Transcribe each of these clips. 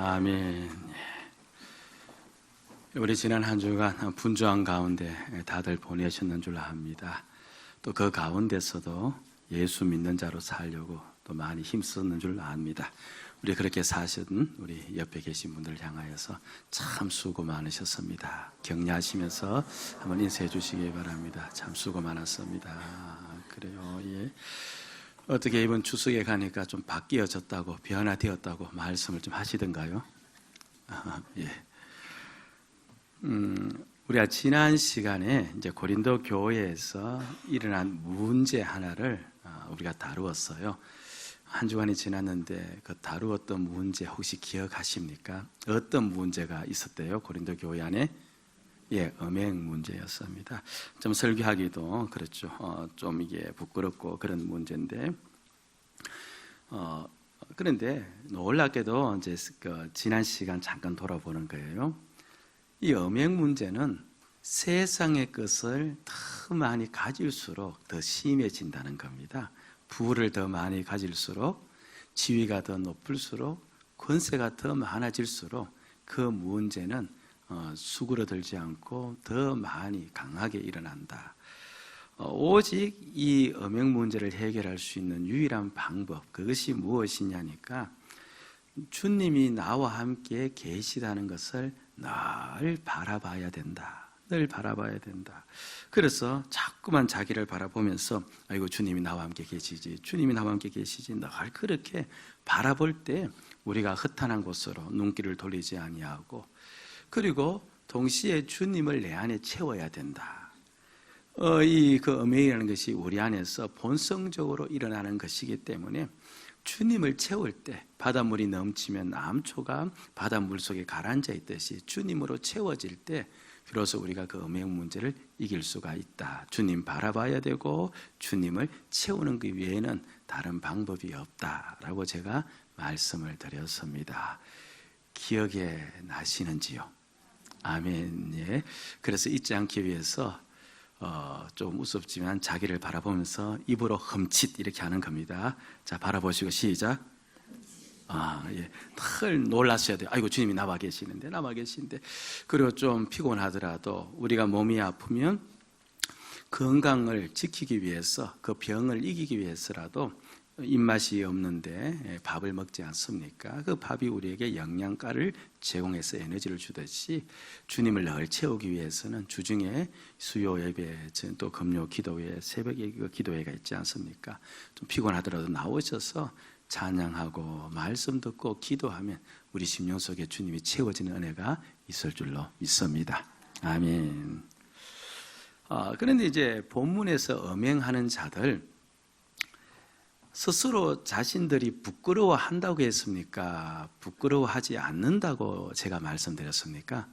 아멘. 우리 지난 한 주간 분주한 가운데 다들 보내셨는 줄 압니다. 또 그 가운데서도 예수 믿는 자로 살려고 또 많이 힘썼는 줄 압니다. 우리 그렇게 사신 우리 옆에 계신 분들 향하여서 참 수고 많으셨습니다. 격려하시면서 한번 인사해 주시기 바랍니다. 참 수고 많았습니다. 그래요. 예. 어떻게 이번 추석에 가니까 좀 바뀌어졌다고, 변화되었다고 말씀을 좀 하시던가요? 예. 우리가 지난 시간에 이제 고린도 교회에서 일어난 문제 하나를 우리가 다루었어요. 한 주간이 지났는데 그 다루었던 문제 혹시 기억하십니까? 어떤 문제가 있었대요? 고린도 교회 안에? 예, 음행 문제였습니다. 좀 설교하기도 그렇죠. 좀 이게 부끄럽고 그런 문제인데, 그런데 놀랍게도 이제 지난 시간 잠깐 돌아보는 거예요. 이 음행 문제는 세상의 것을 더 많이 가질수록 더 심해진다는 겁니다. 부를 더 많이 가질수록, 지위가 더 높을수록, 권세가 더 많아질수록 그 문제는 수그러들지 않고 더 많이 강하게 일어난다. 오직 이 음행 문제를 해결할 수 있는 유일한 방법, 그것이 무엇이냐니까 주님이 나와 함께 계시다는 것을 늘 바라봐야 된다. 늘 바라봐야 된다. 그래서 자꾸만 자기를 바라보면서 아이고 주님이 나와 함께 계시지, 주님이 나와 함께 계시지, 늘 그렇게 바라볼 때 우리가 허탄한 곳으로 눈길을 돌리지 아니하고, 그리고 동시에 주님을 내 안에 채워야 된다. 이 음행이라는 것이 우리 안에서 본성적으로 일어나는 것이기 때문에 주님을 채울 때 바닷물이 넘치면 남초가 바닷물 속에 가라앉아 있듯이 주님으로 채워질 때 비로소 우리가 그 음행 문제를 이길 수가 있다. 주님 바라봐야 되고 주님을 채우는 그 외에는 다른 방법이 없다라고 제가 말씀을 드렸습니다. 기억에 나시는지요? 아멘. 예. 그래서 잊지 않기 위해서 좀 우습지만 자기를 바라보면서 입으로 흠칫 이렇게 하는 겁니다. 자, 바라보시고 시작. 예. 늘 놀라셔야 돼요. 아이고 주님이 나와 계시는데, 나와 계신데. 그리고 좀 피곤하더라도 우리가 몸이 아프면 건강을 지키기 위해서, 그 병을 이기기 위해서라도 입맛이 없는데 밥을 먹지 않습니까? 그 밥이 우리에게 영양가를 제공해서 에너지를 주듯이 주님을 늘 채우기 위해서는 주중에 수요 예배, 또 금요 기도회, 새벽에 기도회가 있지 않습니까? 좀 피곤하더라도 나오셔서 찬양하고 말씀 듣고 기도하면 우리 심령 속에 주님이 채워지는 은혜가 있을 줄로 믿습니다. 아멘. 그런데 이제 본문에서 음행하는 자들, 스스로 자신들이 부끄러워한다고 했습니까? 부끄러워하지 않는다고 제가 말씀드렸습니까?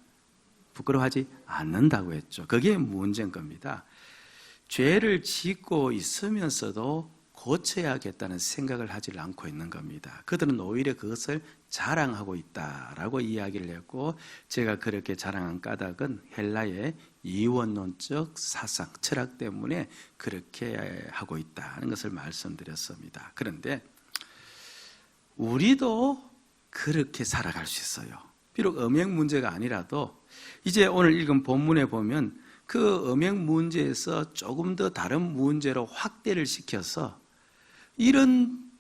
부끄러워하지 않는다고 했죠. 그게 문제인 겁니다. 죄를 짓고 있으면서도 고쳐야겠다는 생각을 하지 않고 있는 겁니다. 그들은 오히려 그것을 자랑하고 있다라고 이야기를 했고, 제가 그렇게 자랑한 까닭은 헬라의 이원론적 사상, 철학 때문에 그렇게 하고 있다는 것을 말씀드렸습니다. 그런데 우리도 그렇게 살아갈 수 있어요. 비록 음행 문제가 아니라도 이제 오늘 읽은 본문에 보면 그 음행 문제에서 조금 더 다른 문제로 확대를 시켜서 이런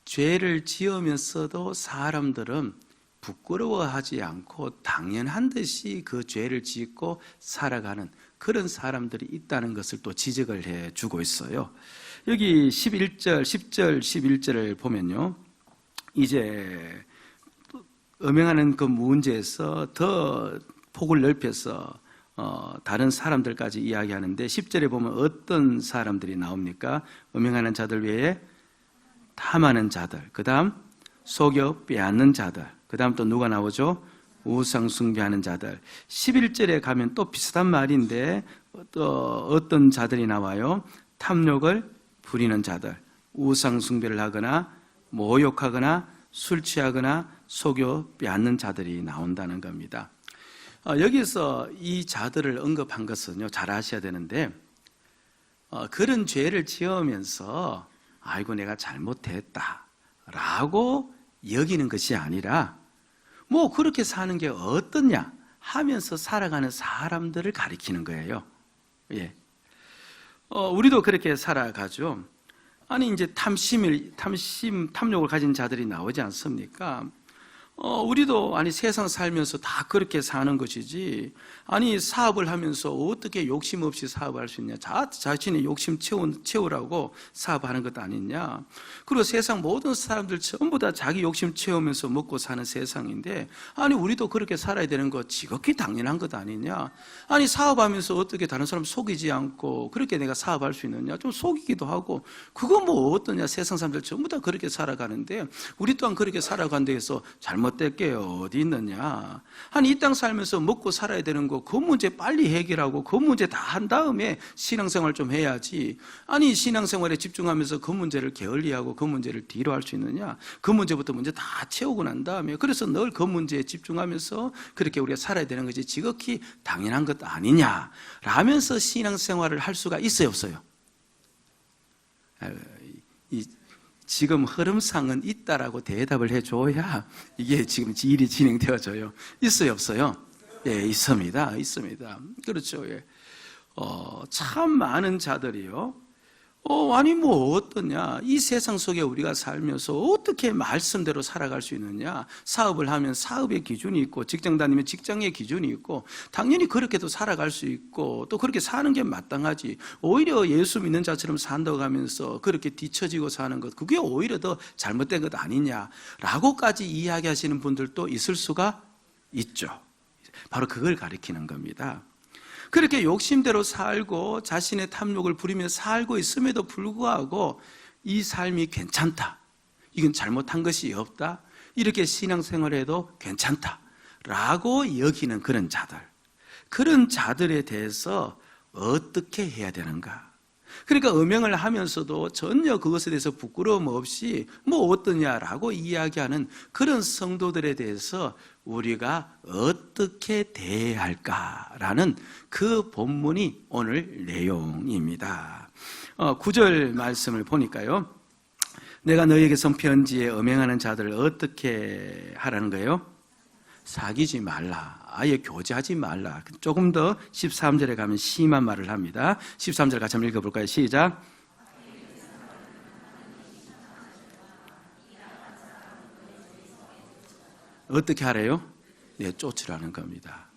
죄를 지으면서도 사람들은 부끄러워하지 않고 당연한 듯이 그 죄를 짓고 살아가는 그런 사람들이 있다는 것을 또 지적을 해주고 있어요. 여기 11절, 10절, 11절을 보면요, 이제 음행하는 그 문제에서 더 폭을 넓혀서 다른 사람들까지 이야기하는데, 10절에 보면 어떤 사람들이 나옵니까? 음행하는 자들 외에 탐하는 자들, 그 다음 속여 빼앗는 자들, 그 다음 또 누가 나오죠? 우상 숭배하는 자들. 11절에 가면 또 비슷한 말인데 또 어떤 자들이 나와요? 탐욕을 부리는 자들, 우상 숭배를 하거나 모욕하거나 술 취하거나 속여 빼앗는 자들이 나온다는 겁니다. 여기서 이 자들을 언급한 것은요, 잘 아셔야 되는데, 그런 죄를 지으면서 아이고 내가 잘못했다 라고 여기는 것이 아니라 뭐 그렇게 사는 게 어떠냐 하면서 살아가는 사람들을 가리키는 거예요. 예. 우리도 그렇게 살아가죠. 아니 이제 탐욕을 가진 자들이 나오지 않습니까? 우리도 아니 세상 살면서 다 그렇게 사는 것이지, 아니 사업을 하면서 어떻게 욕심 없이 사업을 할 수 있냐, 자신의 욕심 채우라고 사업하는 것 아니냐. 그리고 세상 모든 사람들 전부 다 자기 욕심 채우면서 먹고 사는 세상인데, 아니 우리도 그렇게 살아야 되는 거 지극히 당연한 것 아니냐. 아니 사업하면서 어떻게 다른 사람 속이지 않고 그렇게 내가 사업할 수 있느냐, 좀 속이기도 하고, 그거 뭐 어떠냐. 세상 사람들 전부 다 그렇게 살아가는데 우리 또한 그렇게 살아간다 해서 잘못될 게 어디 있느냐. 아니 이 땅 살면서 먹고 살아야 되는 거, 그 문제 빨리 해결하고 그 문제 다 한 다음에 신앙생활 좀 해야지. 아니 신앙생활에 집중하면서 그 문제를 게을리하고 그 문제를 뒤로 할 수 있느냐. 그 문제부터 문제 다 채우고 난 다음에, 그래서 늘 그 문제에 집중하면서 그렇게 우리가 살아야 되는 것이 지극히 당연한 것 아니냐 라면서 신앙생활을 할 수가 있어요, 없어요? 지금 흐름상은 있다라고 대답을 해줘야 이게 지금 일이 진행되어져요. 있어요, 없어요? 예, 있습니다. 그렇죠. 예. 참 많은 자들이요. 아니 뭐 어떠냐. 이 세상 속에 우리가 살면서 어떻게 말씀대로 살아갈 수 있느냐. 사업을 하면 사업의 기준이 있고, 직장 다니면 직장의 기준이 있고, 당연히 그렇게도 살아갈 수 있고, 또 그렇게 사는 게 마땅하지. 오히려 예수 믿는 자처럼 산다고 하면서 그렇게 뒤처지고 사는 것, 그게 오히려 더 잘못된 것 아니냐라고까지 이야기하시는 분들도 있을 수가 있죠. 바로 그걸 가리키는 겁니다. 그렇게 욕심대로 살고 자신의 탐욕을 부리며 살고 있음에도 불구하고 이 삶이 괜찮다, 이건 잘못한 것이 없다, 이렇게 신앙생활해도 괜찮다 라고 여기는 그런 자들에 대해서 어떻게 해야 되는가. 그러니까 음행을 하면서도 전혀 그것에 대해서 부끄러움 없이 뭐 어떠냐라고 이야기하는 그런 성도들에 대해서 우리가 어떻게 대해야 할까라는 그 본문이 오늘 내용입니다. 9절 말씀을 보니까요, 내가 너희에게 쓴 편지에 음행하는 자들을 어떻게 하라는 거예요? 사귀지 말라. 아예 교제하지 말라. 조금 더 13절에 가면 심한 말을 합니다. 13절 같이 한번 읽어볼까요? 시작. 어떻게 하래요? 네, 쫓으라는 겁니다.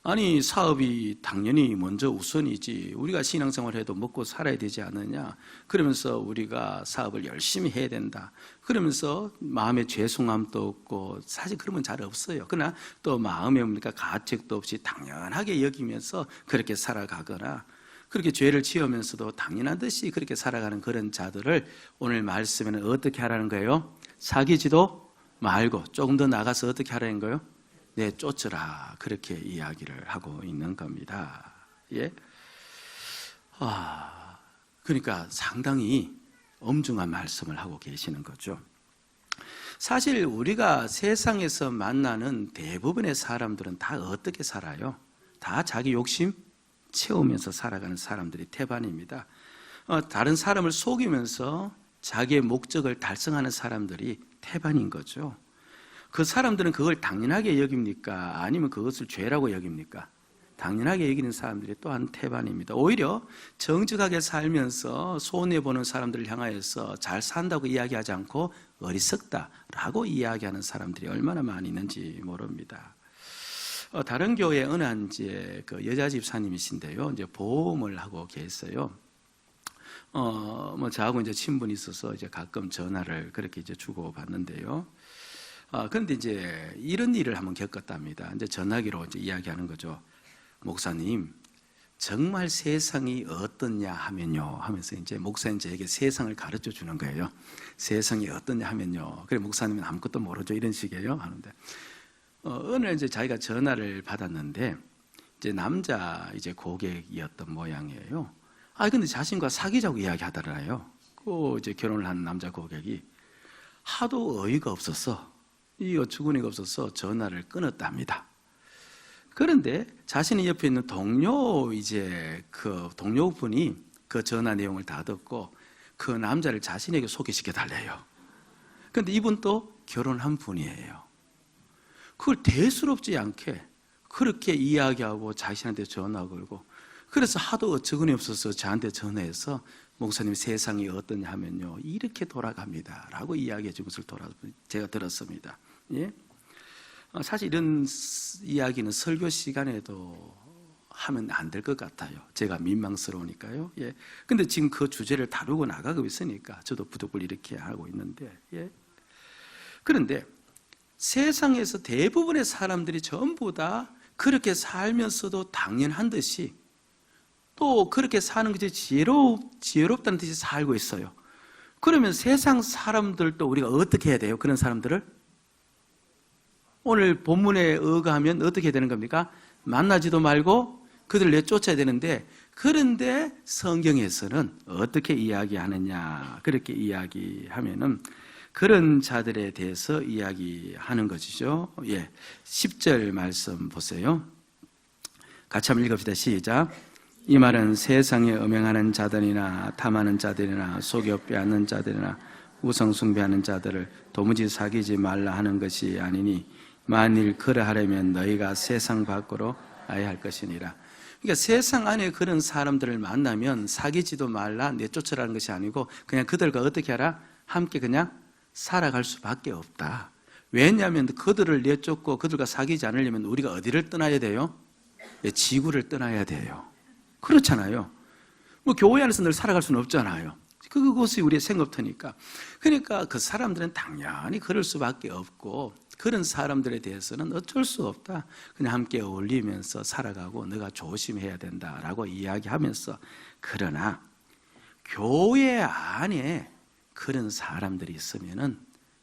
아니 사업이 당연히 먼저 우선이지. 우리가 신앙생활 해도 먹고 살아야 되지 않느냐. 그러면서 우리가 사업을 열심히 해야 된다. 그러면서 마음에 죄송함도 없고, 사실 그러면 잘 없어요. 그러나 또 마음에 뭡니까, 가책도 없이 당연하게 여기면서 그렇게 살아가거나, 그렇게 죄를 지으면서도 당연한 듯이 그렇게 살아가는 그런 자들을 오늘 말씀에는 어떻게 하라는 거예요? 사귀지도 말고 조금 더 나가서 어떻게 하라는 거예요? 네, 쫓으라. 그렇게 이야기를 하고 있는 겁니다. 예. 그러니까 상당히 엄중한 말씀을 하고 계시는 거죠. 사실 우리가 세상에서 만나는 대부분의 사람들은 다 어떻게 살아요? 다 자기 욕심 채우면서 살아가는 사람들이 태반입니다. 다른 사람을 속이면서 자기의 목적을 달성하는 사람들이 태반인 거죠. 그 사람들은 그걸 당연하게 여깁니까? 아니면 그것을 죄라고 여깁니까? 당연하게 여기는 사람들이 또한 태반입니다. 오히려 정직하게 살면서 손해보는 사람들을 향하여서 잘 산다고 이야기하지 않고 어리석다라고 이야기하는 사람들이 얼마나 많이 있는지 모릅니다. 다른 교회 어느 한 이제 그 여자 집사님이신데요, 이제 보험을 하고 계세요. 저하고 이제 친분이 있어서 이제 가끔 전화를 그렇게 이제 주고 받는데요. 그런데 이제 이런 일을 한번 겪었답니다. 이제 전화기로 이제 이야기하는 거죠. 목사님, 정말 세상이 어떻냐 하면요, 하면서 이제 목사님 저에게 세상을 가르쳐 주는 거예요. 세상이 어떻냐 하면요. 그래 목사님은 아무것도 모르죠, 이런 식이에요. 하는데 어느 날 이제 자기가 전화를 받았는데 이제 남자 이제 고객이었던 모양이에요. 근데 자신과 사귀자고 이야기하더라요. 그 이제 결혼을 한 남자 고객이 하도 어이가 없어서, 이 어처구니가 없어서 전화를 끊었답니다. 그런데 자신의 옆에 있는 그 동료분이 그 전화 내용을 다 듣고 그 남자를 자신에게 소개시켜 달래요. 그런데 이분도 결혼한 분이에요. 그걸 대수롭지 않게 그렇게 이야기하고 자신한테 전화 걸고, 그래서 하도 어처구니 없어서 저한테 전화해서 목사님 세상이 어떠냐 하면요, 이렇게 돌아갑니다 라고 이야기해 준 것을 제가 들었습니다. 예? 사실 이런 이야기는 설교 시간에도 하면 안 될 것 같아요. 제가 민망스러우니까요. 예. 근데 지금 그 주제를 다루고 나가고 있으니까 저도 부득불 이렇게 하고 있는데, 예. 그런데 세상에서 대부분의 사람들이 전부 다 그렇게 살면서도 당연한 듯이, 또 그렇게 사는 것이 지혜롭다는 듯이 살고 있어요. 그러면 세상 사람들도 우리가 어떻게 해야 돼요? 그런 사람들을 오늘 본문에 의거하면 어떻게 해야 되는 겁니까? 만나지도 말고 그들을 내쫓아야 되는데, 그런데 성경에서는 어떻게 이야기하느냐, 그렇게 이야기하면은 그런 자들에 대해서 이야기하는 것이죠. 예, 10절 말씀 보세요. 같이 한번 읽읍시다. 시작. 이 말은 세상에 음행하는 자들이나 탐하는 자들이나 속여 빼앗는 자들이나 우상 숭배하는 자들을 도무지 사귀지 말라 하는 것이 아니니, 만일 그러하려면 너희가 세상 밖으로 아야 할 것이니라. 그러니까 세상 안에 그런 사람들을 만나면 사귀지도 말라, 내쫓으라는 것이 아니고 그냥 그들과 어떻게 하라? 함께 그냥 살아갈 수밖에 없다. 왜냐하면 그들을 내쫓고 그들과 사귀지 않으려면 우리가 어디를 떠나야 돼요? 지구를 떠나야 돼요. 그렇잖아요. 뭐 교회 안에서 늘 살아갈 수는 없잖아요. 그것이 우리의 생업터니까. 그러니까 그 사람들은 당연히 그럴 수밖에 없고, 그런 사람들에 대해서는 어쩔 수 없다. 그냥 함께 어울리면서 살아가고 너가 조심해야 된다라고 이야기하면서, 그러나 교회 안에 그런 사람들이 있으면은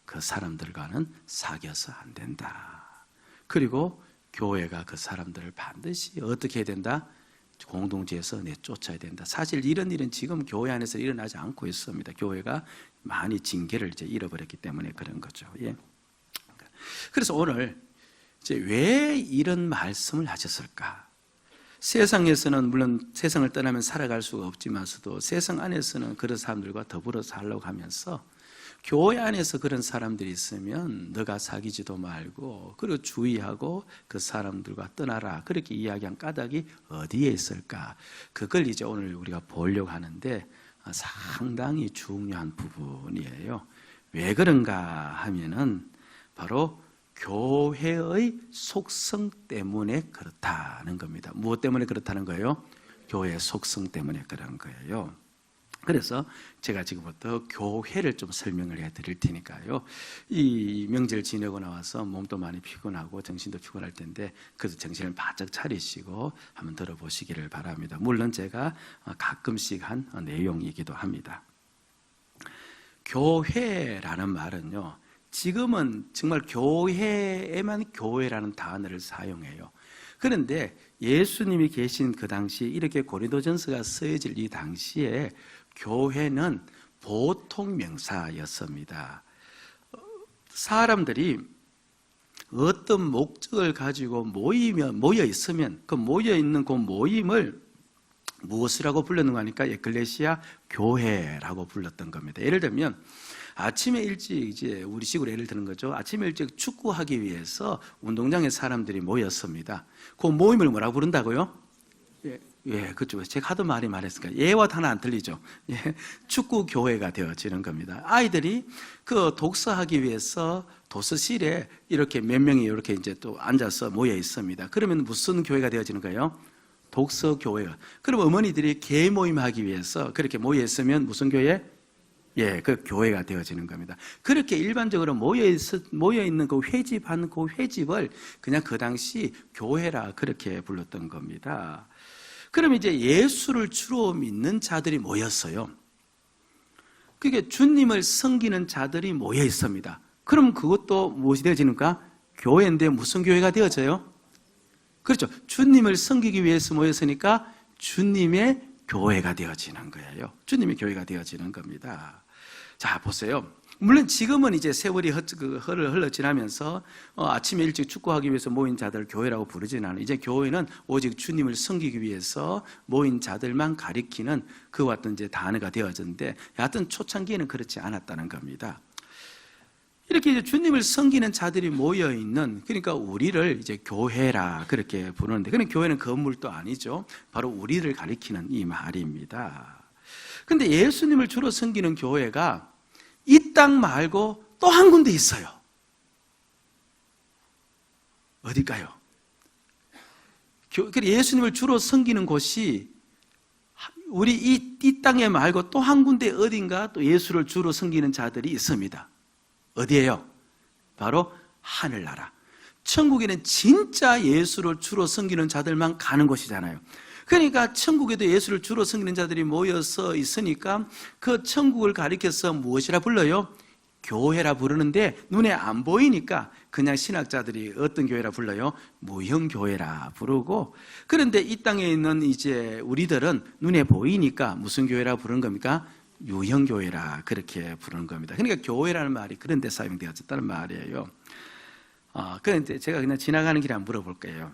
그 사람들과는 사귀어서 안 된다. 그리고 교회가 그 사람들을 반드시 어떻게 해야 된다? 공동체에서 내쫓아야 된다. 사실 이런 일은 지금 교회 안에서 일어나지 않고 있습니다. 교회가 많이 징계를 이제 잃어버렸기 때문에 그런 거죠. 예. 그래서 오늘 이제 왜 이런 말씀을 하셨을까? 세상에서는 물론 세상을 떠나면 살아갈 수가 없지만서도 세상 안에서는 그런 사람들과 더불어 살려고 하면서, 교회 안에서 그런 사람들이 있으면 너가 사귀지도 말고 그리고 주의하고 그 사람들과 떠나라, 그렇게 이야기한 까닭이 어디에 있을까? 그걸 이제 오늘 우리가 보려고 하는데 상당히 중요한 부분이에요. 왜 그런가 하면은 바로 교회의 속성 때문에 그렇다는 겁니다. 무엇 때문에 그렇다는 거예요? 교회의 속성 때문에 그런 거예요. 그래서 제가 지금부터 교회를 좀 설명을 해드릴 테니까요. 이 명절 지내고 나와서 몸도 많이 피곤하고 정신도 피곤할 텐데, 그래도 정신을 바짝 차리시고 한번 들어보시기를 바랍니다. 물론 제가 가끔씩 한 내용이기도 합니다. 교회라는 말은요, 지금은 정말 교회에만 교회라는 단어를 사용해요. 그런데 예수님이 계신 그 당시, 이렇게 고린도전서가 쓰여질 이 당시에 교회는 보통 명사였습니다. 사람들이 어떤 목적을 가지고 모여 있으면 그 모여 있는 그 모임을 무엇이라고 불렀는가 하니까 에클레시아 교회라고 불렀던 겁니다. 예를 들면 아침에 일찍, 이제 우리식으로 예를 드는 거죠. 아침에 일찍 축구하기 위해서 운동장에 사람들이 모였습니다. 그 모임을 뭐라고 부른다고요? 예, 그렇죠. 제가 하도 많이 말했으니까 예와 하나 안 틀리죠. 예, 축구 교회가 되어지는 겁니다. 아이들이 그 독서하기 위해서 도서실에 이렇게 몇 명이 이렇게 이제 또 앉아서 모여 있습니다. 그러면 무슨 교회가 되어지는 거예요? 독서 교회가. 그럼 어머니들이 개 모임하기 위해서 그렇게 모여 있으면 무슨 교회? 예, 그 교회가 되어지는 겁니다. 그렇게 일반적으로 모여 있는 그 회집한 그 회집을 그냥 그 당시 교회라 그렇게 불렀던 겁니다. 그럼 이제 예수를 주로 믿는 자들이 모였어요. 그게 주님을 섬기는 자들이 모여 있습니다. 그럼 그것도 무엇이 되어지는가? 교회인데 무슨 교회가 되어져요? 그렇죠. 주님을 섬기기 위해서 모였으니까 주님의 교회가 되어지는 거예요. 주님의 교회가 되어지는 겁니다. 자, 보세요. 물론 지금은 이제 세월이 흘러 지나면서 아침에 일찍 축구하기 위해서 모인 자들을 교회라고 부르지는 않아요. 이제 교회는 오직 주님을 섬기기 위해서 모인 자들만 가리키는 그와 같은 이제 단어가 되어졌는데, 여하튼 초창기에는 그렇지 않았다는 겁니다. 이렇게 이제 주님을 섬기는 자들이 모여 있는, 그러니까 우리를 이제 교회라 그렇게 부르는데, 그런 교회는 건물도 아니죠. 바로 우리를 가리키는 이 말입니다. 근데 예수님을 주로 섬기는 교회가 이 땅 말고 또 한 군데 있어요. 어딜까요? 예수님을 주로 섬기는 곳이 우리 이 땅에 말고 또 한 군데 어딘가 또 예수를 주로 섬기는 자들이 있습니다. 어디예요? 바로 하늘나라. 천국에는 진짜 예수를 주로 섬기는 자들만 가는 곳이잖아요. 그러니까 천국에도 예수를 주로 섬기는 자들이 모여서 있으니까 그 천국을 가리켜서 무엇이라 불러요? 교회라 부르는데 눈에 안 보이니까 그냥 신학자들이 어떤 교회라 불러요? 무형교회라 부르고, 그런데 이 땅에 있는 이제 우리들은 눈에 보이니까 무슨 교회라 부르는 겁니까? 유형교회라 그렇게 부르는 겁니다. 그러니까 교회라는 말이 그런 데 사용되었다는 말이에요. 그런데 제가 그냥 지나가는 길에 한번 물어볼 거예요.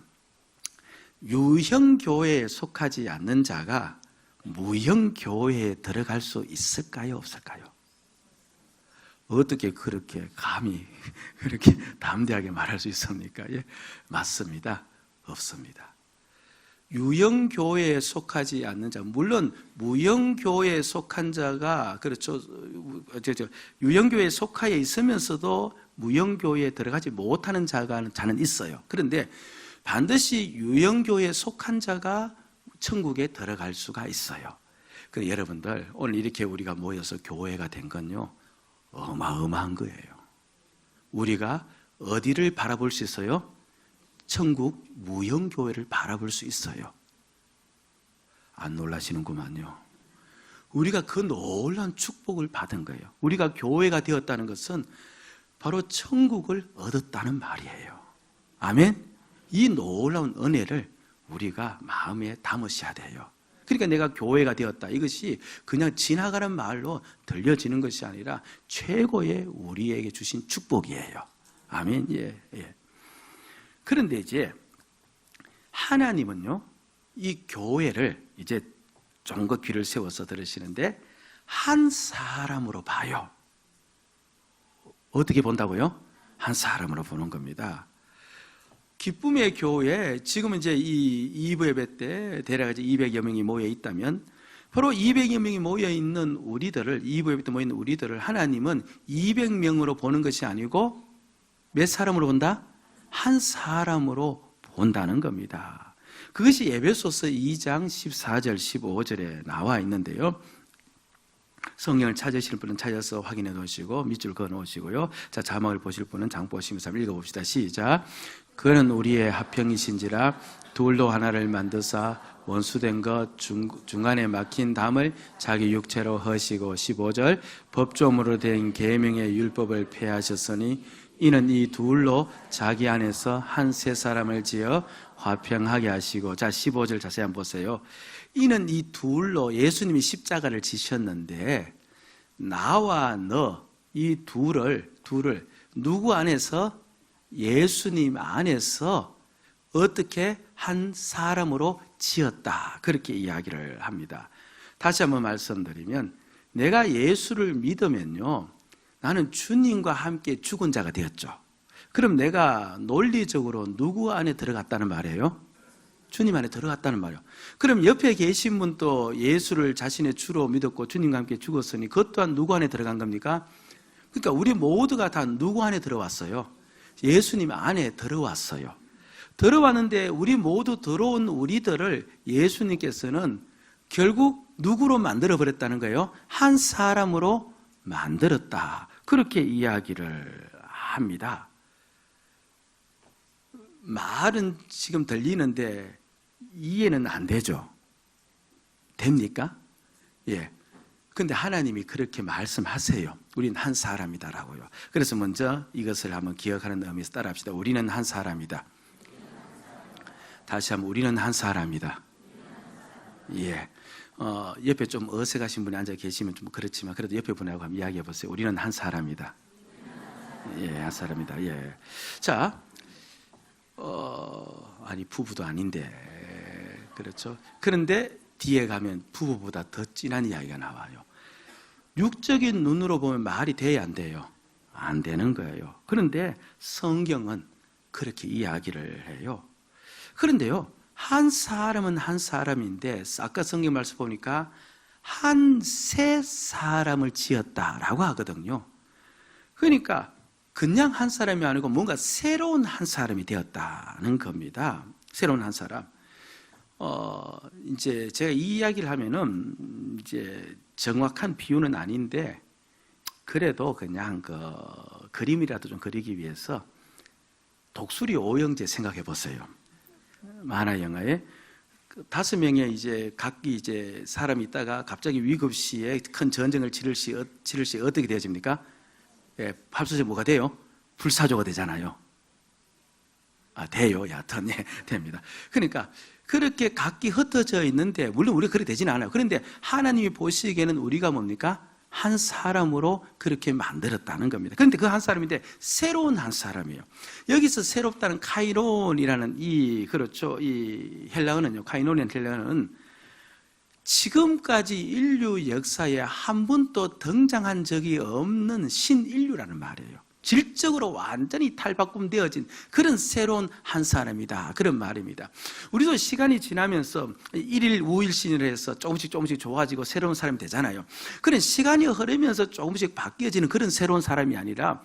유형교회에 속하지 않는 자가 무형교회에 들어갈 수 있을까요? 없을까요? 어떻게 그렇게 감히 그렇게 담대하게 말할 수 있습니까? 예, 맞습니다. 없습니다. 유형교회에 속하지 않는 자, 물론 무형교회에 속한 자가, 그렇죠, 유형교회에 속하여 있으면서도 무형교회에 들어가지 못하는 자는 있어요. 그런데 반드시 유형교회에 속한 자가 천국에 들어갈 수가 있어요. 그래서 여러분들 오늘 이렇게 우리가 모여서 교회가 된 건요, 어마어마한 거예요. 우리가 어디를 바라볼 수 있어요? 천국 무형교회를 바라볼 수 있어요. 안 놀라시는구만요. 우리가 그 놀라운 축복을 받은 거예요. 우리가 교회가 되었다는 것은 바로 천국을 얻었다는 말이에요. 아멘? 이 놀라운 은혜를 우리가 마음에 담으셔야 돼요. 그러니까 내가 교회가 되었다, 이것이 그냥 지나가는 말로 들려지는 것이 아니라 최고의 우리에게 주신 축복이에요. 아멘. 예, 예. 그런데 이제 하나님은요, 이 교회를 이제 좀 더 귀를 세워서 들으시는데 한 사람으로 봐요. 어떻게 본다고요? 한 사람으로 보는 겁니다. 기쁨의 교회, 지금 이제 이 2부 예배 때 대략 200여 명이 모여 있다면, 바로 200여 명이 모여 있는 우리들을, 2부 예배 때 모여 있는 우리들을 하나님은 200명으로 보는 것이 아니고 몇 사람으로 본다? 한 사람으로 본다는 겁니다. 그것이 에베소서 2장 14절 15절에 나와 있는데요. 성경을 찾으실 분은 찾아서 확인해 놓으시고 밑줄 그어 놓으시고요. 자, 자막을 보실 분은 장 보시면서 한번 읽어봅시다. 시작. 그는 우리의 합평이신지라 둘로 하나를 만드사 원수된 것 중간에 막힌 담을 자기 육체로 허시고, 15절, 법조문으로 된 계명의 율법을 폐하셨으니 이는 이 둘로 자기 안에서 한 세 사람을 지어 화평하게 하시고. 자, 15절 자세히 한번 보세요. 이는 이 둘로, 예수님이 십자가를 지셨는데 나와 너, 이 둘을 누구 안에서? 예수님 안에서 어떻게 한 사람으로 지었다, 그렇게 이야기를 합니다. 다시 한번 말씀드리면, 내가 예수를 믿으면요, 나는 주님과 함께 죽은 자가 되었죠. 그럼 내가 논리적으로 누구 안에 들어갔다는 말이에요? 주님 안에 들어갔다는 말이에요. 그럼 옆에 계신 분도 예수를 자신의 주로 믿었고 주님과 함께 죽었으니 그것 또한 누구 안에 들어간 겁니까? 그러니까 우리 모두가 다 누구 안에 들어왔어요? 예수님 안에 들어왔어요. 들어왔는데 우리 모두 들어온 우리들을 예수님께서는 결국 누구로 만들어버렸다는 거예요? 한 사람으로 만들었다, 그렇게 이야기를 합니다. 말은 지금 들리는데 이해는 안 되죠? 됩니까? 예. 근데 하나님이 그렇게 말씀하세요. 우리는 한 사람이다라고요. 그래서 먼저 이것을 한번 기억하는 의미에서 따라합시다. 우리는 한 사람이다. 다시 한번, 우리는 한 사람이다. 예. 옆에 좀 어색하신 분이 앉아 계시면 좀 그렇지만 그래도 옆에 분하고 한번 이야기해 보세요. 우리는 한 사람이다. 예, 한 사람이다. 예. 자, 아니 부부도 아닌데, 그렇죠. 그런데 뒤에 가면 부부보다 더 진한 이야기가 나와요. 육적인 눈으로 보면 말이 돼야 안 돼요? 안 되는 거예요. 그런데 성경은 그렇게 이야기를 해요. 그런데요, 한 사람은 한 사람인데 아까 성경 말씀 보니까 한 새 사람을 지었다라고 하거든요. 그러니까 그냥 한 사람이 아니고 뭔가 새로운 한 사람이 되었다는 겁니다. 새로운 한 사람. 이제 제가 이 이야기를 하면은 이제 정확한 비유는 아닌데 그래도 그냥 그림이라도 좀 그리기 위해서 독수리 오형제 생각해 보세요. 만화 영화에 5명의 이제 각기 이제 사람이 있다가 갑자기 위급 시에 큰 전쟁을 치를 시 어떻게 되어집니까? 예, 합쳐서 뭐가 돼요? 불사조가 되잖아요. 돼요. 여하튼, 예, 됩니다. 그러니까, 그렇게 각기 흩어져 있는데, 물론 우리가 그렇게 되지는 않아요. 그런데 하나님이 보시기에는 우리가 뭡니까? 한 사람으로 그렇게 만들었다는 겁니다. 그런데 그 한 사람인데, 새로운 한 사람이에요. 여기서 새롭다는 카이론이라는 그렇죠. 이 헬라어는요, 카이론이라는 헬라어는 지금까지 인류 역사에 한 번도 등장한 적이 없는 신인류라는 말이에요. 질적으로 완전히 탈바꿈되어진 그런 새로운 한 사람이다, 그런 말입니다. 우리도 시간이 지나면서 1일 5일신을 해서 조금씩 좋아지고 새로운 사람이 되잖아요. 그런 시간이 흐르면서 조금씩 바뀌어지는 그런 새로운 사람이 아니라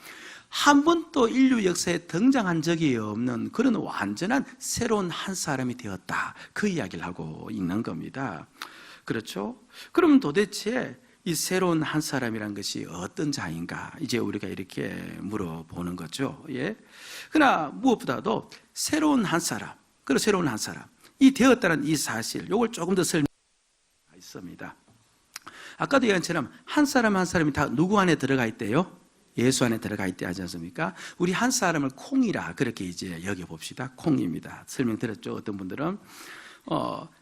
한 번도 인류 역사에 등장한 적이 없는 그런 완전한 새로운 한 사람이 되었다, 그 이야기를 하고 있는 겁니다. 그렇죠? 그러면 도대체 이 새로운 한 사람이란 것이 어떤 자인가? 이제 우리가 이렇게 물어보는 거죠. 예. 그러나 무엇보다도 새로운 한 사람, 그리고 새로운 한 사람, 이 되었다는 이 사실, 이걸 조금 더 설명해 있습니다. 아까도 얘기한 것처럼 한 사람 한 사람이 다 누구 안에 들어가 있대요? 예수 안에 들어가 있대 하지 않습니까? 우리 한 사람을 콩이라 그렇게 이제 여겨봅시다. 콩입니다. 설명드렸죠. 어떤 분들은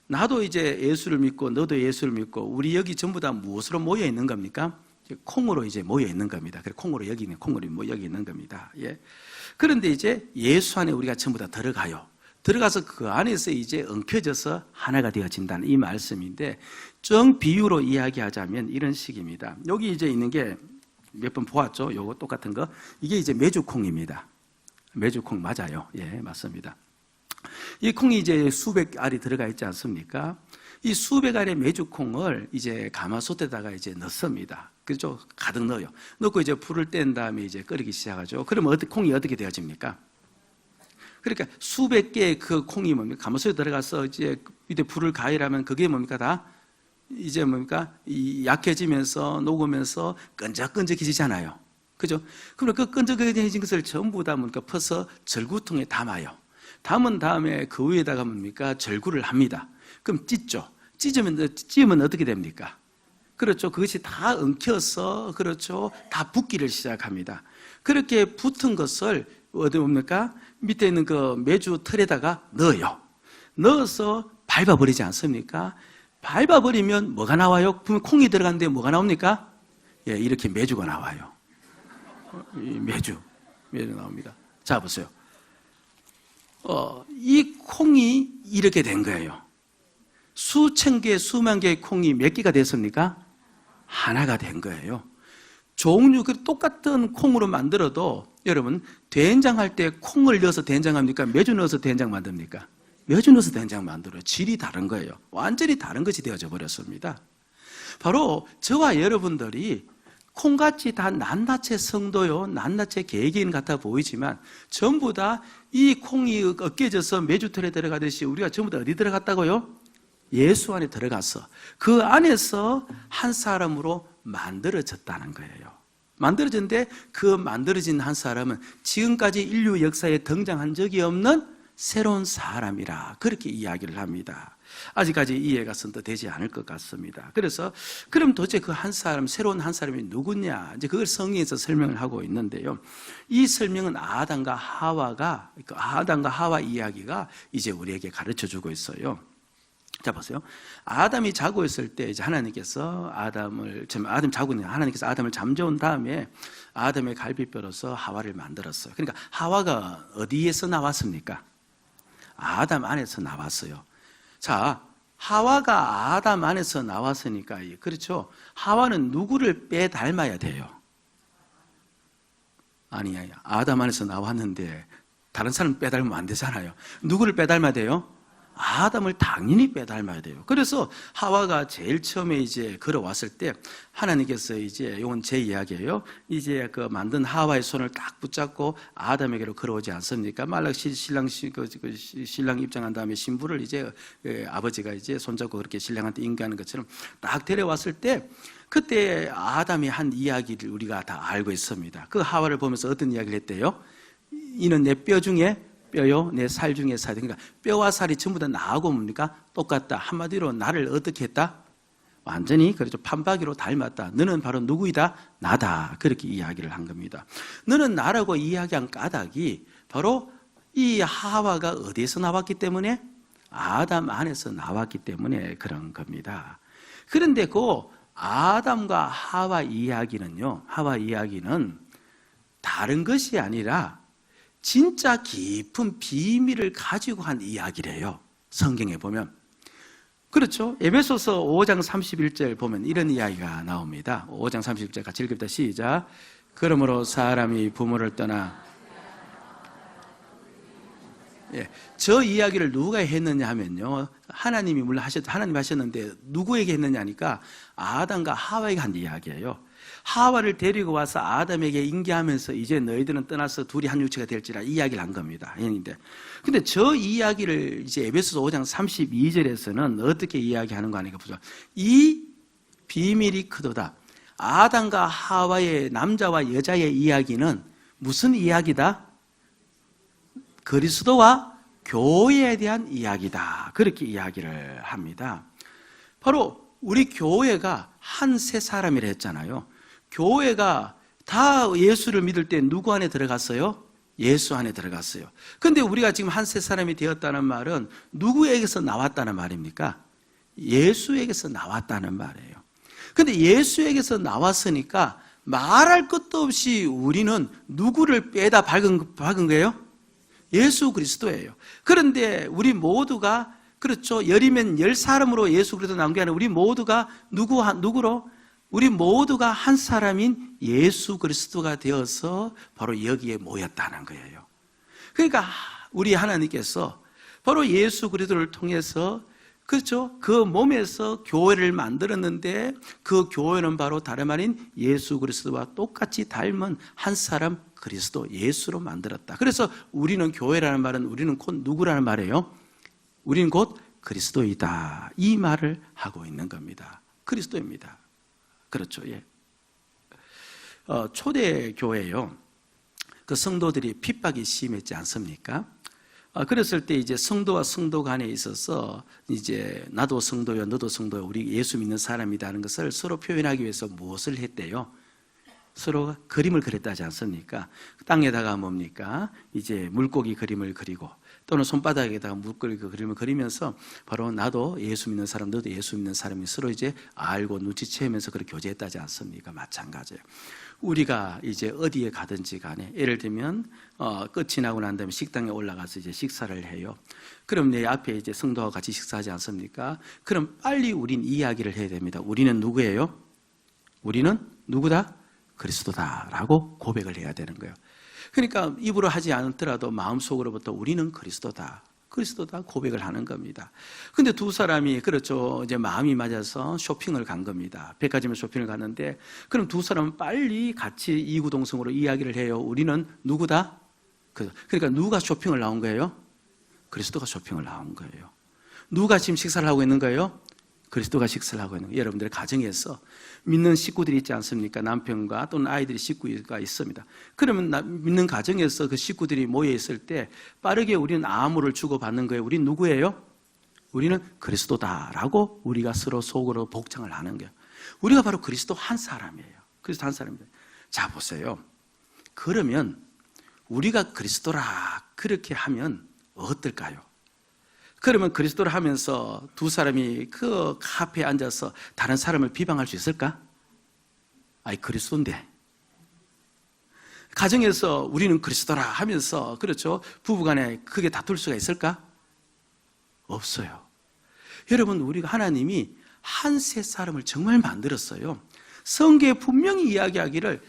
나도 이제 예수를 믿고 너도 예수를 믿고 우리 여기 전부 다 무엇으로 모여 있는 겁니까? 콩으로 이제 모여 있는 겁니다. 그래서 콩으로 여기 있는 겁니다. 예. 그런데 이제 예수 안에 우리가 전부 다 들어가요. 들어가서 그 안에서 이제 엉켜져서 하나가 되어진다는 이 말씀인데, 정 비유로 이야기하자면 이런 식입니다. 여기 이제 있는 게 몇 번 보았죠? 요거 똑같은 거. 이게 이제 메주콩입니다. 메주콩 맞아요. 예, 맞습니다. 이 콩이 이제 수백 알이 들어가 있지 않습니까? 이 수백 알의 메주콩을 이제 가마솥에다가 이제 넣습니다. 그렇죠? 가득 넣어요. 넣고 이제 불을 뗀 다음에 이제 끓이기 시작하죠. 그러면 콩이 어떻게 되어집니까? 그러니까 수백 개의 그 콩이 뭡니까? 가마솥에 들어가서 이제 밑에 불을 가열하면 그게 뭡니까? 다 이제 뭡니까? 약해지면서 녹으면서 끈적끈적해지잖아요. 그죠? 그럼 그 끈적끈적해진 것을 전부 다 뭡니까? 퍼서 절구통에 담아요. 담은 다음에 그 위에다가 뭡니까? 절구를 합니다. 그럼 찢죠. 찢으면 어떻게 됩니까? 그렇죠. 그것이 다 엉켜서, 그렇죠. 다 붓기를 시작합니다. 그렇게 붙은 것을 어디 뭡니까? 밑에 있는 그 메주 틀에다가 넣어요. 넣어서 밟아버리지 않습니까? 밟아버리면 뭐가 나와요? 그러면 콩이 들어갔는데 뭐가 나옵니까? 예, 이렇게 메주가 나와요. 메주 나옵니다. 자, 보세요. 이 콩이 이렇게 된 거예요. 수천 개, 수만 개의 콩이 몇 개가 됐습니까? 하나가 된 거예요. 종류, 똑같은 콩으로 만들어도 여러분, 된장할 때 콩을 넣어서 된장합니까? 메주 넣어서 된장 만듭니까? 메주 넣어서 된장 만들어요. 질이 다른 거예요. 완전히 다른 것이 되어져 버렸습니다. 바로 저와 여러분들이 콩같이 다 낱낱의 성도요, 낱낱의 개개인 같아 보이지만 전부 다 이 콩이 으깨져서 메주틀에 들어가듯이 우리가 전부 다 어디 들어갔다고요? 예수 안에 들어가서 그 안에서 한 사람으로 만들어졌다는 거예요. 만들어졌는데 그 만들어진 한 사람은 지금까지 인류 역사에 등장한 적이 없는 새로운 사람이라 그렇게 이야기를 합니다. 아직까지 이해가 선뜻되지 않을 것 같습니다. 그래서 그럼 도대체 그 한 사람, 새로운 한 사람이 누구냐? 이제 그걸 성경에서 설명을 하고 있는데요. 이 설명은 아담과 하와 이야기가 이제 우리에게 가르쳐 주고 있어요. 자, 보세요. 아담이 자고 있을 때 이제 하나님께서 하나님께서 아담을 잠재운 다음에 아담의 갈비뼈로서 하와를 만들었어요. 그러니까 하와가 어디에서 나왔습니까? 아담 안에서 나왔어요. 자, 하와가 아담 안에서 나왔으니까, 그렇죠? 하와는 누구를 빼닮아야 돼요? 아니, 아담 안에서 나왔는데 다른 사람 빼닮으면 안 되잖아요. 누구를 빼닮아야 돼요? 아담을 당연히 빼닮아야 돼요. 그래서 하와가 제일 처음에 이제 걸어왔을 때 하나님께서 이제, 이건 제 이야기예요. 이제 그 만든 하와의 손을 딱 붙잡고 아담에게로 걸어오지 않습니까? 말락 신랑 입장한 다음에 신부를 이제 아버지가 이제 손잡고 그렇게 신랑한테 인계하는 것처럼 딱 데려왔을 때 그때 아담이 한 이야기를 우리가 다 알고 있습니다. 그 하와를 보면서 어떤 이야기를 했대요? 이는 내 뼈 중에 뼈요, 내 살 중에 살. 그러니까 뼈와 살이 전부 다 나하고 뭡니까? 똑같다. 한마디로 나를 어떻게 했다? 완전히 그렇죠. 판박이로 닮았다. 너는 바로 누구이다? 나다. 그렇게 이야기를 한 겁니다. 너는 나라고 이야기한 까닭이 바로 이 하와가 어디에서 나왔기 때문에? 아담 안에서 나왔기 때문에 그런 겁니다. 그런데 그 아담과 하와 이야기는요, 하와 이야기는 다른 것이 아니라 진짜 깊은 비밀을 가지고 한 이야기래요. 성경에 보면. 그렇죠. 에베소서 5장 31절 보면 이런 이야기가 나옵니다. 5장 31절 같이 읽읍니다. 시작. 그러므로 사람이 부모를 떠나. 예, 저 이야기를 누가 했느냐 하면요, 하나님이 물론 하나님 하셨는데 누구에게 했느냐 하니까 아담과 하와에게 한 이야기예요. 하와를 데리고 와서 아담에게 인계하면서 이제 너희들은 떠나서 둘이 한 육체가 될지라 이야기를 한 겁니다. 근데 저 이야기를 이제 에베소서 5장 32절에서는 어떻게 이야기하는 거 아니까 보죠. 이 비밀이 크도다. 아담과 하와의 남자와 여자의 이야기는 무슨 이야기다? 그리스도와 교회에 대한 이야기다. 그렇게 이야기를 합니다. 바로 우리 교회가 한 세 사람이라 했잖아요. 교회가 다 예수를 믿을 때 누구 안에 들어갔어요? 예수 안에 들어갔어요. 그런데 우리가 지금 한 세 사람이 되었다는 말은 누구에게서 나왔다는 말입니까? 예수에게서 나왔다는 말이에요. 그런데 예수에게서 나왔으니까 말할 것도 없이 우리는 누구를 빼다 박은 거예요? 예수 그리스도예요. 그런데 우리 모두가 그렇죠. 열이면 10사람으로 예수 그리스도 나온 게 아니라 우리 모두가 누구로? 우리 모두가 한 사람인 예수 그리스도가 되어서 바로 여기에 모였다는 거예요. 그러니까 우리 하나님께서 바로 예수 그리스도를 통해서 그렇죠. 그 몸에서 교회를 만들었는데 그 교회는 바로 다름 아닌 예수 그리스도와 똑같이 닮은 한 사람 그리스도 예수로 만들었다. 그래서 우리는 교회라는 말은 우리는 곧 누구라는 말이에요? 우리는 곧 그리스도이다. 이 말을 하고 있는 겁니다. 그리스도입니다. 그렇죠. 예. 초대 교회요. 그 성도들이 핍박이 심했지 않습니까? 그랬을 때 이제 성도와 성도 간에 있어서 이제 나도 성도요, 너도 성도요, 우리 예수 믿는 사람이라는 것을 서로 표현하기 위해서 무엇을 했대요? 서로 그림을 그렸다지 않습니까? 땅에다가 뭡니까? 이제 물고기 그림을 그리고 또는 손바닥에다가 물고기 그림을 그리면서 바로 나도 예수 믿는 사람, 너도 예수 믿는 사람이 서로 이제 알고 눈치채면서 그렇게 교제했다지 않습니까? 마찬가지예요. 우리가 이제 어디에 가든지 간에 예를 들면 끝이 나고 난 다음에 식당에 올라가서 이제 식사를 해요. 그럼 내 앞에 이제 성도와 같이 식사하지 않습니까? 그럼 빨리 우린 이야기를 해야 됩니다. 우리는 누구예요? 우리는 누구다? 그리스도다라고 고백을 해야 되는 거예요. 그러니까 입으로 하지 않더라도 마음속으로부터 우리는 그리스도다. 그리스도다 고백을 하는 겁니다. 근데 두 사람이 그렇죠. 이제 마음이 맞아서 쇼핑을 간 겁니다. 백화점에 쇼핑을 갔는데 그럼 두 사람은 빨리 같이 이구동성으로 이야기를 해요. 우리는 누구다? 그러니까 누가 쇼핑을 나온 거예요? 그리스도가 쇼핑을 나온 거예요. 누가 지금 식사를 하고 있는 거예요? 그리스도가 식사를 하고 있는 거예요. 여러분들의 가정에서 믿는 식구들이 있지 않습니까? 남편과 또는 아이들이 식구가 있습니다. 그러면 믿는 가정에서 그 식구들이 모여 있을 때 빠르게 우리는 암호를 주고받는 거예요. 우리는 누구예요? 우리는 그리스도다라고 우리가 서로 속으로 복창을 하는 거예요. 우리가 바로 그리스도 한 사람이에요. 그리스도 한 사람입니다. 자 보세요. 그러면 우리가 그리스도라 그렇게 하면 어떨까요? 그러면 그리스도를 하면서 두 사람이 그 카페에 앉아서 다른 사람을 비방할 수 있을까? 아이 그리스도인데. 가정에서 우리는 그리스도라 하면서 그렇죠. 부부간에 크게 다툴 수가 있을까? 없어요. 여러분 우리가 하나님이 한 세 사람을 정말 만들었어요. 성경에 분명히 이야기하기를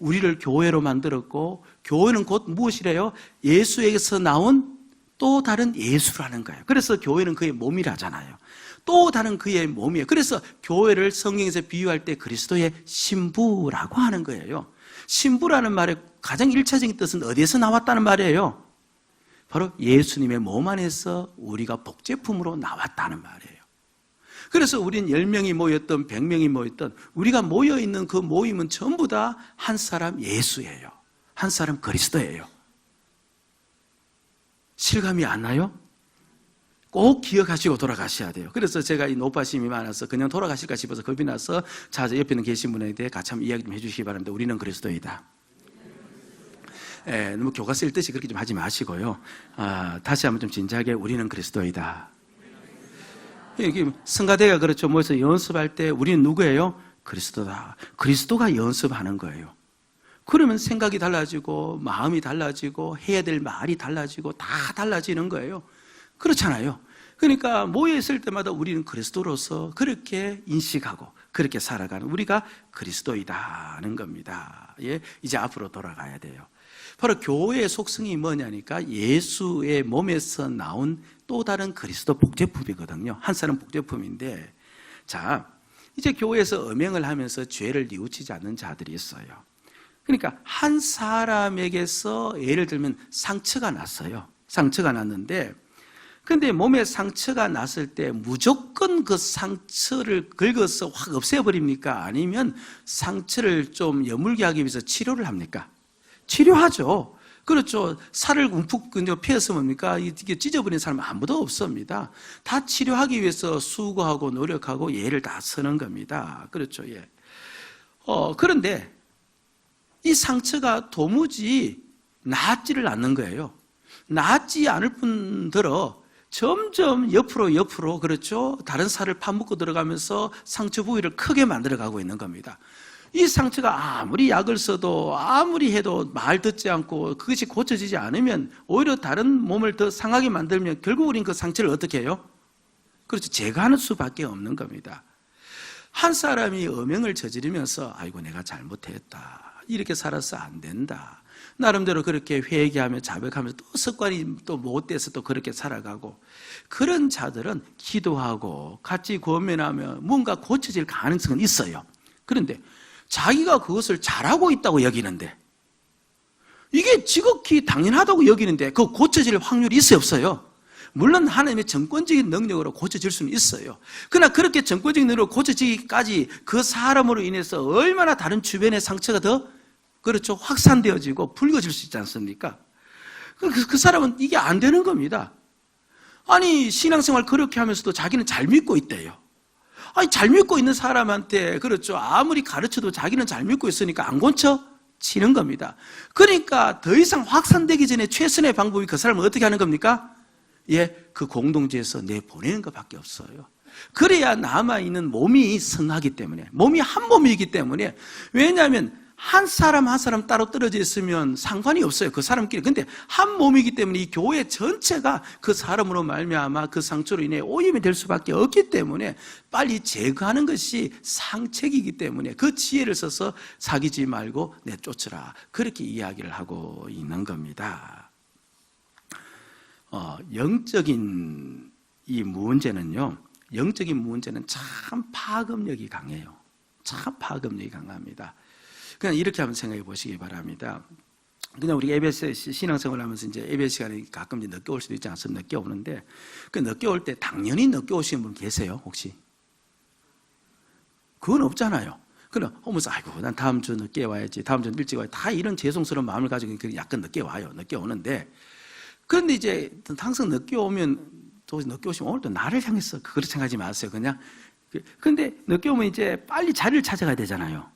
우리를 교회로 만들었고, 교회는 곧 무엇이래요? 예수에게서 나온 또 다른 예수라는 거예요. 그래서 교회는 그의 몸이라잖아요. 또 다른 그의 몸이에요. 그래서 교회를 성경에서 비유할 때 그리스도의 신부라고 하는 거예요. 신부라는 말의 가장 1차적인 뜻은 어디에서 나왔다는 말이에요? 바로 예수님의 몸 안에서 우리가 복제품으로 나왔다는 말이에요. 그래서 우린 10명이 모였던 100명이 모였던 우리가 모여있는 그 모임은 전부 다 한 사람 예수예요. 한 사람 그리스도예요. 실감이 안 나요? 꼭 기억하시고 돌아가셔야 돼요. 그래서 제가 이 노파심이 많아서 그냥 돌아가실까 싶어서 겁이 나서 자주 옆에 있는 계신 분에 대해 같이 한번 이야기 좀 해주시기 바랍니다. 우리는 그리스도이다. 너무 교과서 읽듯이 그렇게 좀 하지 마시고요. 다시 한번 좀 진지하게 우리는 그리스도이다. 성가대가 그렇죠. 모여서 연습할 때 우리는 누구예요? 그리스도다. 그리스도가 연습하는 거예요. 그러면 생각이 달라지고 마음이 달라지고 해야 될 말이 달라지고 다 달라지는 거예요. 그렇잖아요. 그러니까 모여있을 때마다 우리는 그리스도로서 그렇게 인식하고 그렇게 살아가는 우리가 그리스도이다는 겁니다. 예, 이제 앞으로 돌아가야 돼요. 바로 교회의 속성이 뭐냐니까 예수의 몸에서 나온 또 다른 그리스도 복제품이거든요. 한 사람 복제품인데, 자, 이제 교회에서 음행을 하면서 죄를 뉘우치지 않는 자들이 있어요. 그러니까 한 사람에게서 예를 들면 상처가 났어요. 상처가 났는데, 근데 몸에 상처가 났을 때 무조건 그 상처를 긁어서 확 없애버립니까? 아니면 상처를 좀 여물게 하기 위해서 치료를 합니까? 치료하죠. 그렇죠. 살을 움푹 피해서 뭡니까? 이게 찢어버린 사람은 아무도 없습니다. 다 치료하기 위해서 수고하고 노력하고 예를 다 쓰는 겁니다. 그렇죠. 예. 그런데 이 상처가 도무지 낫지를 않는 거예요. 낫지 않을 뿐더러 점점 옆으로 그렇죠. 다른 살을 파묻고 들어가면서 상처 부위를 크게 만들어가고 있는 겁니다. 이 상처가 아무리 약을 써도 아무리 해도 말 듣지 않고 그것이 고쳐지지 않으면 오히려 다른 몸을 더 상하게 만들면 결국 우린 그 상처를 어떻게 해요? 그렇죠. 제거하는 수밖에 없는 겁니다. 한 사람이 음행을 저지르면서 아이고 내가 잘못했다. 이렇게 살아서 안 된다. 나름대로 그렇게 회개하며 자백하면서 또 습관이 또 못돼서 또 그렇게 살아가고 그런 자들은 기도하고 같이 권면하며 뭔가 고쳐질 가능성은 있어요. 그런데 자기가 그것을 잘하고 있다고 여기는데 이게 지극히 당연하다고 여기는데 그 고쳐질 확률이 있어요 없어요? 물론 하나님의 정권적인 능력으로 고쳐질 수는 있어요. 그러나 그렇게 정권적인 능력으로 고쳐지기까지 그 사람으로 인해서 얼마나 다른 주변의 상처가 더 그렇죠 확산되어지고 붉어질 수 있지 않습니까? 그 사람은 이게 안 되는 겁니다. 아니 신앙생활 그렇게 하면서도 자기는 잘 믿고 있대요. 아니 잘 믿고 있는 사람한테 그렇죠 아무리 가르쳐도 자기는 잘 믿고 있으니까 안 고쳐지는 겁니다. 그러니까 더 이상 확산되기 전에 최선의 방법이 그 사람을 어떻게 하는 겁니까? 예, 그 공동체에서 내보내는 것밖에 없어요. 그래야 남아있는 몸이 성하기 때문에 몸이 한 몸이기 때문에 왜냐하면 한 사람 한 사람 따로 떨어져 있으면 상관이 없어요. 그 사람끼리. 근데 한 몸이기 때문에 이 교회 전체가 그 사람으로 말미암아 그 상처로 인해 오염이 될 수밖에 없기 때문에 빨리 제거하는 것이 상책이기 때문에 그 지혜를 써서 사귀지 말고 내쫓으라. 그렇게 이야기를 하고 있는 겁니다. 영적인 이 문제는요. 영적인 문제는 참 파급력이 강해요. 참 파급력이 강합니다. 그냥 이렇게 한번 생각해 보시기 바랍니다. 그냥 우리 EBS 신앙생활 하면서 이제 EBS 시간에 가끔 이제 늦게 올 수도 있지 않습니까? 늦게 오는데, 그 늦게 올 때 당연히 늦게 오시는 분 계세요, 혹시? 그건 없잖아요. 그럼 오면서, 아이고, 난 다음 주 늦게 와야지, 다음 주 일찍 와야지. 다 이런 죄송스러운 마음을 가지고 약간 늦게 와요. 늦게 오는데. 그런데 이제 항상 늦게 오면, 또 늦게 오시면 오늘도 나를 향해서 그렇게 생각하지 마세요. 그냥. 근데 늦게 오면 이제 빨리 자리를 찾아가야 되잖아요.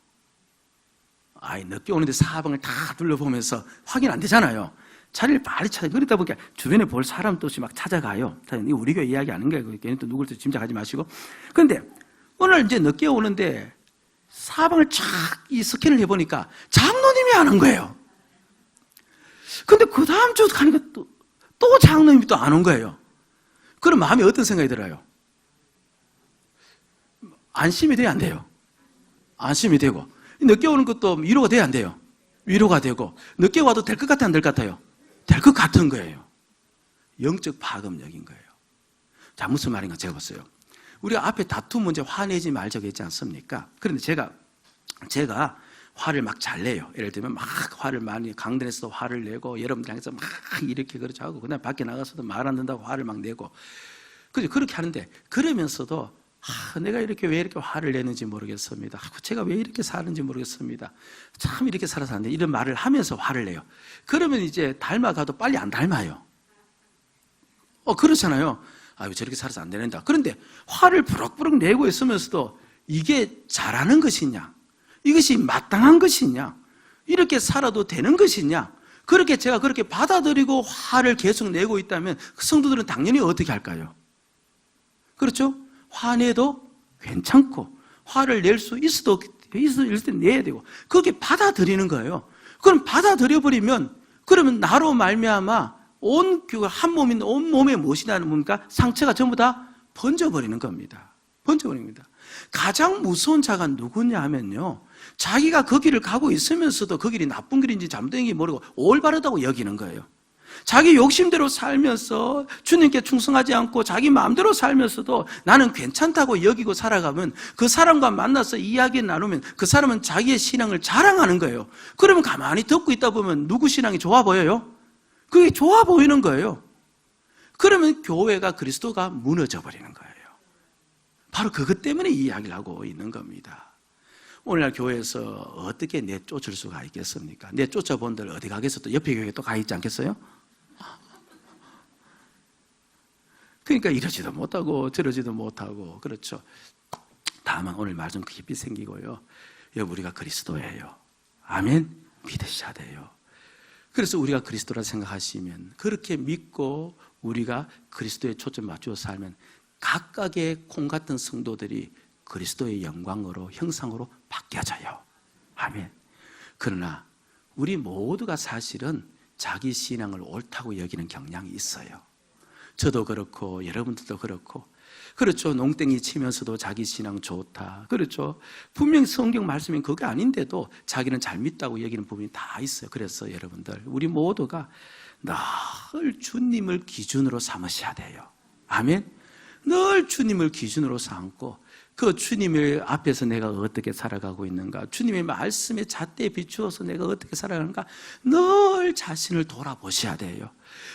늦게 오는데 사방을 다 둘러보면서 확인 안 되잖아요. 자리를 빨리 찾아. 그러다 보니까 주변에 볼 사람도 없이 막 찾아가요. 우리 교회 이야기 아닌 거예요. 괜히 또 누굴 또 짐작하지 마시고. 그런데 오늘 이제 늦게 오는데 사방을 쫙 이 스캔을 해보니까 장로님이 하는 거예요. 근데 그 다음 주 가니까 또 장로님이 또 안 온 거예요. 그럼 마음에 어떤 생각이 들어요? 안심이 돼야 안 돼요? 안심이 되고. 늦게 오는 것도 위로가 돼야 안 돼요? 위로가 되고 늦게 와도 될 것 같아요, 안 될 것 같아요? 될 것 같은 거예요. 영적 파급력인 거예요. 자, 무슨 말인가 제가 봤어요. 우리가 앞에 다툼 문제 화내지 말자고 했지 않습니까? 그런데 제가 화를 막 잘 내요. 예를 들면 막 화를 많이 강단에서도 화를 내고 여러분들 향해서 막 이렇게 그렇게 하고 그다음에 밖에 나가서도 말 안 듣는다고 화를 막 내고 그렇게 하는데 그러면서도 내가 이렇게 왜 이렇게 화를 내는지 모르겠습니다. 제가 왜 이렇게 사는지 모르겠습니다. 참 이렇게 살아서 안 돼. 이런 말을 하면서 화를 내요. 그러면 이제 닮아가도 빨리 안 닮아요. 그렇잖아요. 왜 저렇게 살아서 안 되는다. 그런데 화를 부럭부럭 내고 있으면서도 이게 잘하는 것이냐? 이것이 마땅한 것이냐? 이렇게 살아도 되는 것이냐? 제가 그렇게 받아들이고 화를 계속 내고 있다면 그 성도들은 당연히 어떻게 할까요? 그렇죠? 화내도 괜찮고 화를 낼 수 있을 때 내야 되고 그렇게 받아들이는 거예요. 그럼 받아들여버리면 그러면 나로 말미암아 온 교가 한 몸인 온 몸에 무엇이 나는 뭡니까? 상처가 전부 다 번져버리는 겁니다. 번져버립니다. 가장 무서운 자가 누구냐 하면요, 자기가 그 길을 가고 있으면서도 그 길이 나쁜 길인지 잘못된 길인지 모르고 올바르다고 여기는 거예요. 자기 욕심대로 살면서 주님께 충성하지 않고 자기 마음대로 살면서도 나는 괜찮다고 여기고 살아가면 그 사람과 만나서 이야기 나누면 그 사람은 자기의 신앙을 자랑하는 거예요. 그러면 가만히 듣고 있다 보면 누구 신앙이 좋아 보여요? 그게 좋아 보이는 거예요. 그러면 교회가 그리스도가 무너져 버리는 거예요. 바로 그것 때문에 이야기를 하고 있는 겁니다. 오늘날 교회에서 어떻게 내쫓을 수가 있겠습니까? 내쫓아본들 어디 가겠어? 또 옆에 교회에 또 가 있지 않겠어요? 그러니까 이러지도 못하고 저러지도 못하고 그렇죠. 다만 오늘 말씀 깊이 생기고요. 우리가 그리스도예요. 아멘. 믿으셔야 돼요. 그래서 우리가 그리스도라 생각하시면 그렇게 믿고 우리가 그리스도에 초점 맞추어 살면 각각의 콩 같은 성도들이 그리스도의 영광으로 형상으로 바뀌어져요. 아멘. 그러나 우리 모두가 사실은 자기 신앙을 옳다고 여기는 경향이 있어요. 저도 그렇고 여러분들도 그렇고 그렇죠. 농땡이 치면서도 자기 신앙 좋다. 그렇죠. 분명히 성경 말씀이 그게 아닌데도 자기는 잘 믿다고 여기는 부분이 다 있어요. 그래서 여러분들 우리 모두가 늘 주님을 기준으로 삼으셔야 돼요. 아멘. 늘 주님을 기준으로 삼고 그 주님의 앞에서 내가 어떻게 살아가고 있는가, 주님의 말씀에 잣대에 비추어서 내가 어떻게 살아가는가 늘 자신을 돌아보셔야 돼요.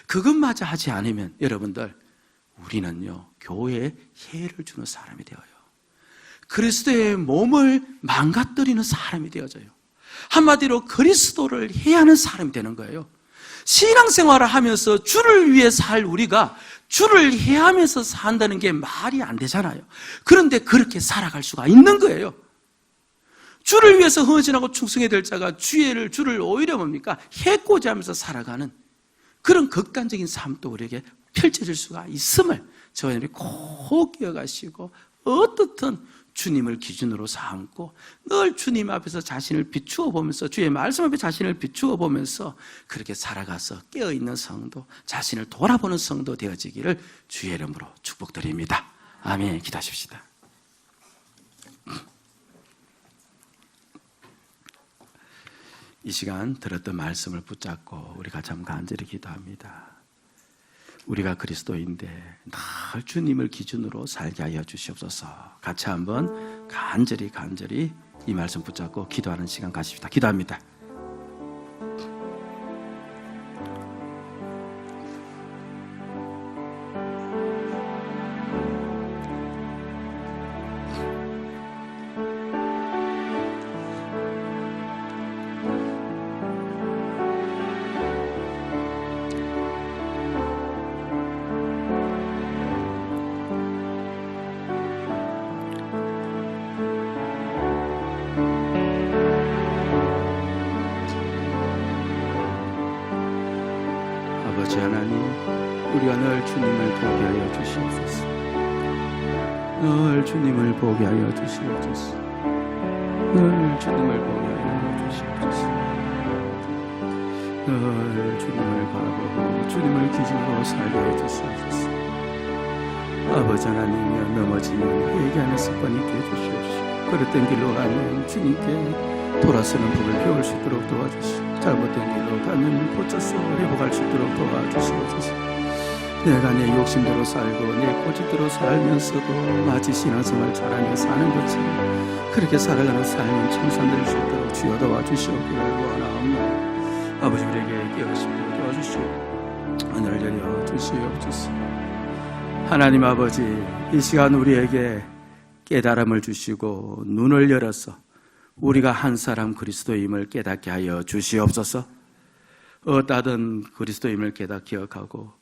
그것마저 하지 않으면 여러분들 우리는요 교회에 해를 주는 사람이 되어요. 그리스도의 몸을 망가뜨리는 사람이 되어져요. 한마디로 그리스도를 해하는 사람이 되는 거예요. 신앙생활을 하면서 주를 위해 살 우리가 주를 해하면서 산다는 게 말이 안 되잖아요. 그런데 그렇게 살아갈 수가 있는 거예요. 주를 위해서 헌신하고 충성해야 될 자가 주를 오히려 뭡니까? 해코지 하면서 살아가는 그런 극단적인 삶도 우리에게 펼쳐질 수가 있음을 저와 여러분이 꼭 기억하시고 어떻든 주님을 기준으로 삼고 늘 주님 앞에서 자신을 비추어 보면서 주의 말씀 앞에 자신을 비추어 보면서 그렇게 살아가서 깨어있는 성도, 자신을 돌아보는 성도 되어지기를 주의 이름으로 축복드립니다. 아멘. 기도하십시다. 이 시간 들었던 말씀을 붙잡고 우리가 참 간절히 기도합니다. 우리가 그리스도인데 늘 주님을 기준으로 살게 하여 주시옵소서. 같이 한번 간절히 이 말씀 붙잡고 기도하는 시간 가십시다. 기도합니다. 아버지 하나님, 우리가 늘 주님을 보게 하여 주시옵소서. 늘 주님을 보게 하여 주시옵소서. 늘 주님을 보게 하여 주시옵소서. 늘 주님을 바라보고 주님을 기준으로 살게 해 주시옵소서. 아버지 하나님이여, 넘어지면 회개하는 습관이 있게 해주시옵소서. 그랬던 길로 가면 주님께 돌아서는 법을 배울 수 있도록 도와주시고 잘못된 길로 가면 고쳐서 회복할 수 있도록 도와주시옵소서. 내가 내 욕심대로 살고 내 고집대로 살면서도 마치 신앙생활 잘하며 사는 것처럼 그렇게 살아가는 삶은 청산될 수 있도록 주여 도와주시옵기를 원하옵나이다. 아버지, 우리에게 깨우시고 도와주시옵고 하늘을 열려 주시옵소서. 하나님 아버지, 이 시간 우리에게 깨달음을 주시고 눈을 열어서 우리가 한 사람 그리스도임을 깨닫게 하여 주시옵소서. 어따든 그리스도임을 깨닫 기억하고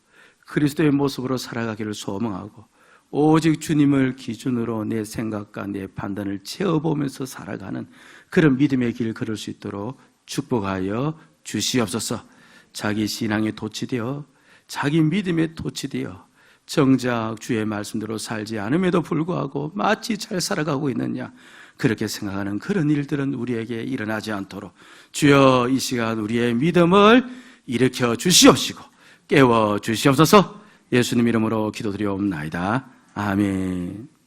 그리스도의 모습으로 살아가기를 소망하고 오직 주님을 기준으로 내 생각과 내 판단을 채워보면서 살아가는 그런 믿음의 길 걸을 수 있도록 축복하여 주시옵소서. 자기 신앙에 도취되어 자기 믿음에 도취되어 정작 주의 말씀대로 살지 않음에도 불구하고 마치 잘 살아가고 있느냐 그렇게 생각하는 그런 일들은 우리에게 일어나지 않도록 주여 이 시간 우리의 믿음을 일으켜 주시옵시고 깨워 주시옵소서. 예수님 이름으로 기도드리옵나이다. 아멘.